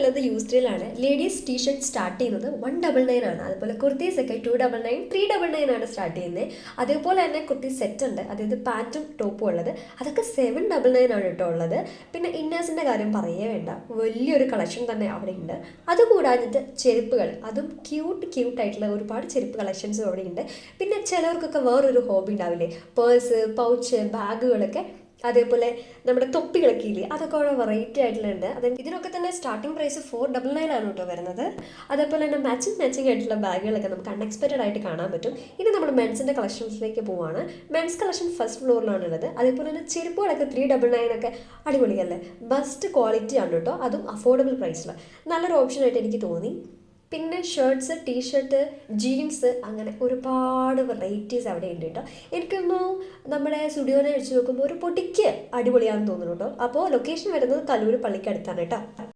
ഉള്ളത് യൂസ്ഡിലാണ്. Ladies T shirt start ചെയ്യുന്നത് 199 ആണ്. അതുപോലെ കുർത്തീസ് ഒക്കെ 299, 399 ആണ് സ്റ്റാർട്ട് ചെയ്യുന്നത്. അതേപോലെ തന്നെ കുർത്തി സെറ്റ് ഉണ്ട്, അതായത് പാൻറ്റും ടോപ്പും ഉള്ളത്, അതൊക്കെ 799 ആണ് കേട്ടോ ഉള്ളത്. പിന്നെ ഇന്നേഴ്സിൻ്റെ കാര്യം പറയേ വേണ്ട, വലിയൊരു കളക്ഷൻ തന്നെ അവിടെ ഉണ്ട്. അതുകൂടാഞ്ഞിട്ട് ചെരുപ്പുകൾ, അതും ക്യൂട്ടായിട്ടുള്ള ഒരുപാട് ചെരുപ്പ് കളക്ഷൻസും അവിടെ ഉണ്ട്. പിന്നെ ചിലവർക്കൊക്കെ വേറൊരു ഹോബി ഉണ്ടാവില്ലേ, പേഴ്സ്, പൗച്ച്, ബാഗുകളൊക്കെ, അതേപോലെ നമ്മുടെ തൊപ്പികളൊക്കെ ഇല്ലേ, അതൊക്കെ അവിടെ വെറൈറ്റി ആയിട്ടുള്ളത്. ഇതിനൊക്കെ തന്നെ സ്റ്റാർട്ടിംഗ് പ്രൈസ് 499 ആണ് കേട്ടോ വരുന്നത്. അതേപോലെ തന്നെ മാച്ചിങ് ആയിട്ടുള്ള ബാഗുകളൊക്കെ നമുക്ക് അൺഎക്സ്പെക്റ്റഡ് ആയിട്ട് കാണാൻ പറ്റും. ഇനി നമ്മൾ മെൻസിൻ്റെ കളക്ഷൻസിലേക്ക് പോവാണ്. മെൻസ് കളക്ഷൻ ഫസ്റ്റ് ഫ്ലോറിലാണുള്ളത്. അതേപോലെ തന്നെ ചെരുപ്പുകളൊക്കെ 399 ഒക്കെ അടിപൊളിയല്ലേ, ബെസ്റ്റ് ക്വാളിറ്റി ആണ് കേട്ടോ, അതും അഫോർഡബിൾ പ്രൈസിൽ. നല്ലൊരു ഓപ്ഷനായിട്ട് എനിക്ക് തോന്നി. പിന്നെ ഷർട്ട്സ്, ടീഷർട്ട്, ജീൻസ്, അങ്ങനെ ഒരുപാട് വെറൈറ്റീസ് അവിടെ ഉണ്ട് കേട്ടോ. എനിക്കൊന്നു നമ്മുടെ സ്റ്റുഡിയോനെ വെച്ച് നോക്കുമ്പോൾ ഒരു പൊടിക്ക് അടിപൊളിയാണെന്ന് തോന്നുന്നു കേട്ടോ. അപ്പോൾ ലൊക്കേഷൻ വരുന്നത് കലൂർ പള്ളിക്കടുത്താണ് കേട്ടോ.